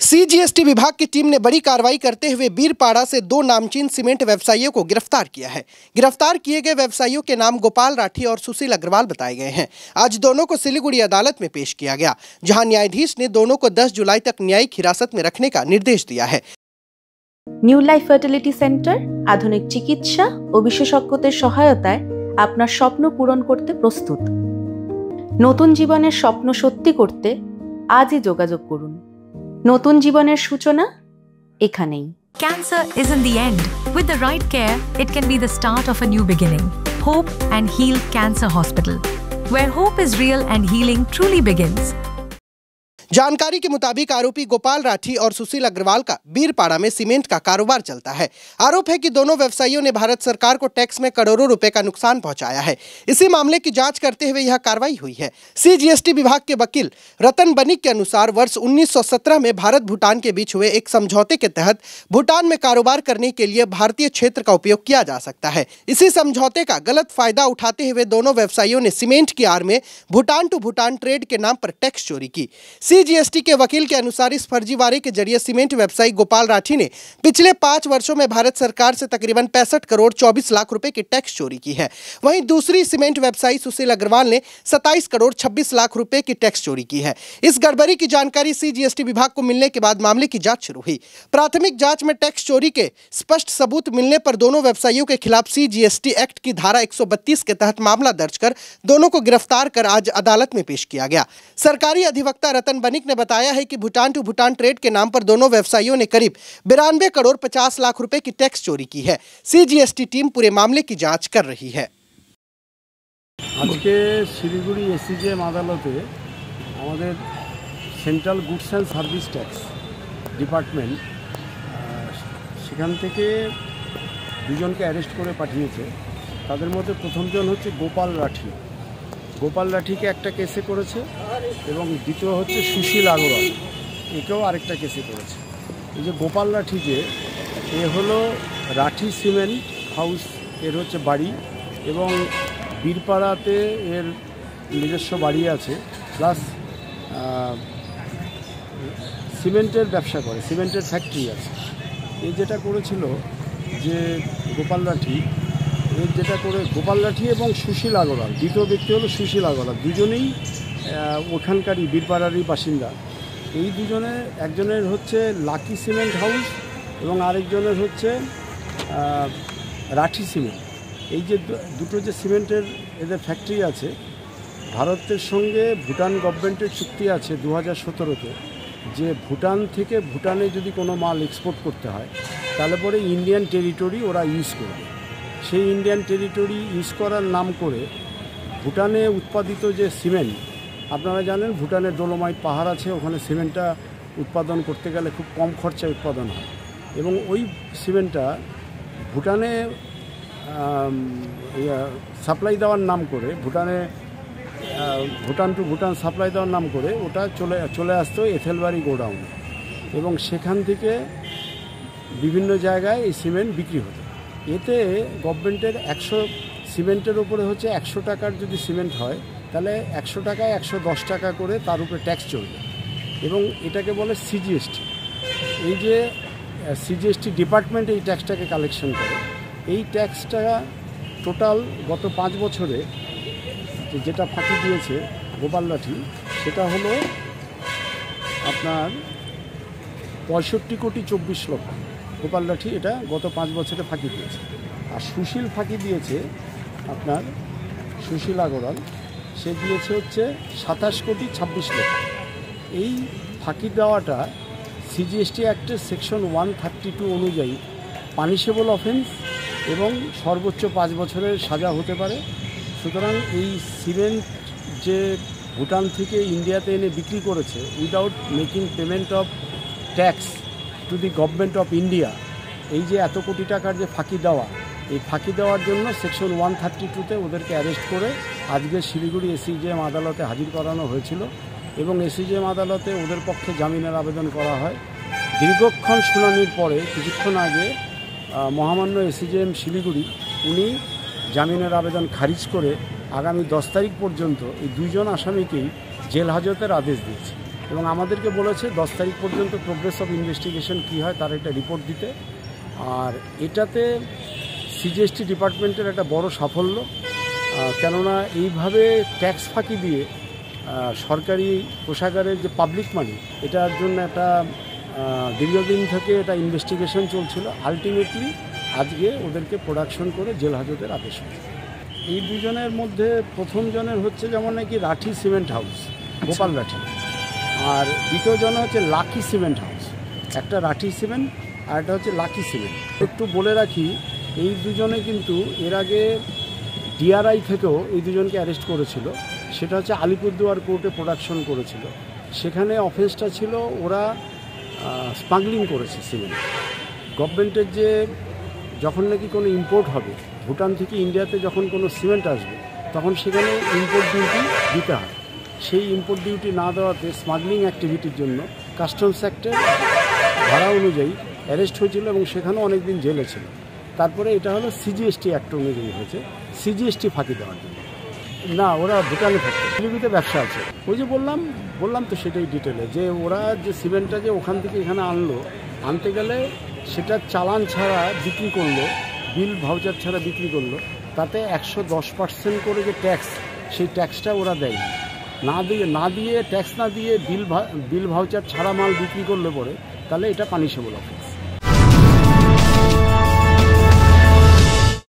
CGST विभाग की team ने बड़ी कार्रवाई करते हुए बीरपाड़ा से 2 नामचीन सीमेंट व्यवसायियों को गिरफ्तार किया है। गिरफ्तार किए गए व्यवसायियों के नाम गोपाल राठी और सुशील अग्रवाल बताए गए हैं। आज दोनों को सिलीगुड़ी अदालत में पेश किया गया, जहां न्यायाधीश ने दोनों को 10 जुलाई तक न्यायिक हिरासत में रखने का निर्देश दिया है। নিউ লাইফ ফার্টিলিটি সেন্টার আধুনিক চিকিৎসা ও বিশেষজ্ঞদের সহায়তায় আপনার স্বপ্ন পূরণ করতে প্রস্তুত। নতুন জীবনের স্বপ্ন সত্যি করতে আজই যোগাযোগ করুন। নতুন জীবনের সূচনা এখানেই। Cancer isn't the end. With the right care, it can be the start of a new beginning. Hope and Heal Cancer Hospital, where hope is real and healing truly begins. जानकारी के मुताबिक आरोपी गोपाल राठी और सुशील अग्रवाल का बीरपाड़ा में सीमेंट का कारोबार चलता है। आरोप है कि दोनों व्यवसायियों ने भारत सरकार को टैक्स में करोड़ों रुपए का नुकसान पहुंचाया है। इसी मामले की जांच करते हुए यह कार्रवाई हुई है। सीजीएसटी विभाग के वकील रतन बनिक के अनुसार वर्ष 1917 में भारत भूटान के बीच हुए एक समझौते के तहत भूटान में कारोबार करने के लिए भारतीय क्षेत्र का उपयोग किया जा सकता है। इसी समझौते का गलत फायदा उठाते हुए दोनों व्यवसायियों ने सीमेंट की आड़ में भूटान टू भूटान ट्रेड के नाम पर टैक्स चोरी की। सीजीएसटी के वकील के अनुसार इस फर्जीवाड़े के जरिए सीमेंट व्यवसायी गोपाल राठी ने पिछले 5 वर्षों में भारत सरकार से तकरीबन 65 करोड़ 24 लाख रुपए की टैक्स चोरी की है। वहीं दूसरी सीमेंट व्यवसायी सुशील अग्रवाल ने 27 करोड़ 26 लाख रुपए की टैक्स चोरी की है। इस गड़बड़ी की जानकारी सीजीएसटी विभाग को मिलने के बाद मामले की जांच शुरू हुई। प्राथमिक जांच में टैक्स चोरी के स्पष्ट सबूत मिलने पर दोनों व्यवसायियों के खिलाफ सीजीएसटी एक्ट की धारा 132 के तहत मामला दर्ज कर दोनों को गिरफ्तार कर आज अदालत में पेश किया गया। सरकारी अधिवक्ता रतन बनिक ने बताया है कि भूटान टू भूटान ट्रेड के नाम पर दोनों व्यवसायियों ने करीब 92 करोड़ 50 लाख रुपए की टैक्स चोरी की है। सीजीएसटी टीम पूरे मामले की जांच कर रही है। आज के শিলিগুড়ি এসিজেএম আদালতে আমাদের central goods and service tax department সেখান থেকে দুজনকে অ্যারেস্ট করে পাঠিয়েছে। তাদের মধ্যে প্রথমজন হচ্ছে গোপাল রাঠি। গোপাল রাঠিকে একটা কেসে করেছে এবং দ্বিতীয় হচ্ছে সুশীল আগরওয়াল, একেও আরেকটা কেসে করেছে। এই যে গোপাল রাঠি যে এ হলো রাঠি সিমেন্ট হাউস এর হচ্ছে বাড়ি এবং বীরপাড়াতে এর নিজস্ব বাড়ি আছে, প্লাস সিমেন্টের ব্যবসা করে, সিমেন্টের ফ্যাক্টরি আছে। এই যেটা করেছিল যে গোপাল রাঠি এর যেটা করে গোপাল রাঠি এবং সুশীল আগরওয়াল, দ্বিতীয় ব্যক্তি হলো সুশীল আগরওয়াল, দুজনেই ওখানকারই বীরপাড়ারই বাসিন্দা। এই দুজনে একজনের হচ্ছে লাকি সিমেন্ট হাউস এবং আরেকজনের হচ্ছে রাঠি সিমেন্ট। এই যে দুটো যে সিমেন্টের এদের ফ্যাক্টরি আছে, ভারতের সঙ্গে ভুটান গভর্নমেন্টের চুক্তি আছে 2017-তে যে ভুটান থেকে ভুটানে যদি কোনো মাল এক্সপোর্ট করতে হয় তাহলে পরে ইন্ডিয়ান টেরিটরি ওরা ইউজ করবে। সেই ইন্ডিয়ান টেরিটরি ইউজ করার নাম করে ভুটানে উৎপাদিত যে সিমেন্ট, আপনারা জানেন ভুটানে ডোলোমাইট পাহাড় আছে, ওখানে সিমেন্টটা উৎপাদন করতে গেলে খুব কম খরচায় উৎপাদন হয় এবং ওই সিমেন্টটা ভুটানে সাপ্লাই দেওয়ার নাম করে ভুটান টু ভুটান সাপ্লাই দেওয়ার নাম করে ওটা চলে আসতো এথেলবাড়ি গোডাউন এবং সেখান থেকে বিভিন্ন জায়গায় এই সিমেন্ট বিক্রি হতো। এতে গভর্নমেন্টের 100 সিমেন্টের উপরে হচ্ছে 100 টাকার যদি সিমেন্ট হয় তাহলে 100 টাকায় 110 টাকা করে তার উপরে ট্যাক্স চলবে এবং এটাকে বলে সিজিএসটি। এই যে সিজিএসটি ডিপার্টমেন্ট এই ট্যাক্সটাকে কালেকশন করে, এই ট্যাক্সটা টোটাল গত 5 বছরে যেটা ফাঁকি দিয়েছে গোপাল রাঠি সেটা হলো আপনার 65 কোটি 24 লক্ষ। গোপাল রাঠি এটা গত 5 বছরে ফাঁকি দিয়েছে। আর সুশীল ফাঁকি দিয়েছে আপনার সুশীল আগরওয়াল, সে দিয়েছে হচ্ছে 27 কোটি 26 লক্ষ। এই ফাঁকি দেওয়াটা সিজিএসটি অ্যাক্টের সেকশন 132 অনুযায়ী পানিশেবল অফেন্স এবং সর্বোচ্চ 5 বছরের সাজা হতে পারে। সুতরাং এই সিমেন্ট যে ভুটান থেকে ইন্ডিয়াতে এনে বিক্রি করেছে without making payment of tax to the government of India, এই যে এত কোটি টাকার যে ফাঁকি দেওয়া, এই ফাঁকি দেওয়ার জন্য সেকশন 132-তে ওদেরকে অ্যারেস্ট করে আজকে শিলিগুড়ি এসিজেএম আদালতে হাজির করানো হয়েছিল এবং এসিজেএম আদালতে ওদের পক্ষে জামিনের আবেদন করা হয়। দীর্ঘক্ষণ শুনানির পরে কিছুক্ষণ আগে মহামান্য এসিজেএম শিলিগুড়ি উনি জামিনের আবেদন খারিজ করে আগামী 10 তারিখ পর্যন্ত এই দুইজন আসামিকেই জেল হাজতের আদেশ দিয়েছে এবং আমাদেরকে বলেছে 10 তারিখ পর্যন্ত প্রোগ্রেস অফ ইনভেস্টিগেশন কী হয় তার একটা রিপোর্ট দিতে। আর এটাতে সিজিএসটি ডিপার্টমেন্টের একটা বড় সাফল্য, কেননা এইভাবে ট্যাক্স ফাঁকি দিয়ে সরকারি কোষাগারের যে পাবলিক মানি, এটার জন্য একটা দীর্ঘদিন থেকে এটা ইনভেস্টিগেশন চলছিল। আলটিমেটলি আজকে ওদেরকে প্রোডাকশন করে জেল হাজতের আদেশ হয়েছে। এই দুজনের মধ্যে প্রথম জনের হচ্ছে যেমন নাকি রাঠি সিমেন্ট হাউস, গোপাল রাঠি, আর দ্বিতীয় জন হচ্ছে লাকি সিমেন্ট হাউস। একটা রাঠি সিমেন্ট আর একটা হচ্ছে লাকি সিমেন্ট। একটু বলে রাখি, এই দুজনে কিন্তু এর আগে ডিআরআই থেকেও এই দুজনকে অ্যারেস্ট করেছিল। সেটা হচ্ছে আলিপুরদুয়ার কোর্টে প্রোডাকশন করেছিল। সেখানে অফেন্সটা ছিল ওরা স্মাগলিং করেছে সিমেন্ট। গভর্নমেন্টের যে যখন নাকি কোনো ইম্পোর্ট হবে, ভুটান থেকে ইন্ডিয়াতে যখন কোনো সিমেন্ট আসবে, তখন সেখানে ইম্পোর্ট ডিউটি দিতে হয়। সেই ইম্পোর্ট ডিউটি না দেওয়াতে স্মাগলিং অ্যাক্টিভিটির জন্য কাস্টমস অ্যাক্টের ধারা অনুযায়ী অ্যারেস্ট হয়েছিল এবং সেখানেও অনেক দিন জেলে ছিল। তারপরে এটা হলো সিজিএসটি অ্যাক্ট অনুযায়ী হয়েছে, সিজিএসটি ফাঁকি দেওয়ার জন্য। না, ওরা ভুটানে থাকে, পৃথিবীতে ব্যবসা আছে। ওই যে বললাম তো সেটাই ডিটেলে, যে ওরা যে সিমেন্টটা যে ওখান থেকে এখানে আনতে গেলে সেটা চালান ছাড়া বিক্রি করলো, বিল ভাউচার ছাড়া বিক্রি করলো, তাতে 110% করে যে ট্যাক্স, সেই ট্যাক্সটা ওরা দেয় না দিয়ে ট্যাক্স না দিয়ে বিল ভাউচার ছাড়া মাল বিক্রি করলে পরে, তাহলে এটা পানিশেবল অফেন্স।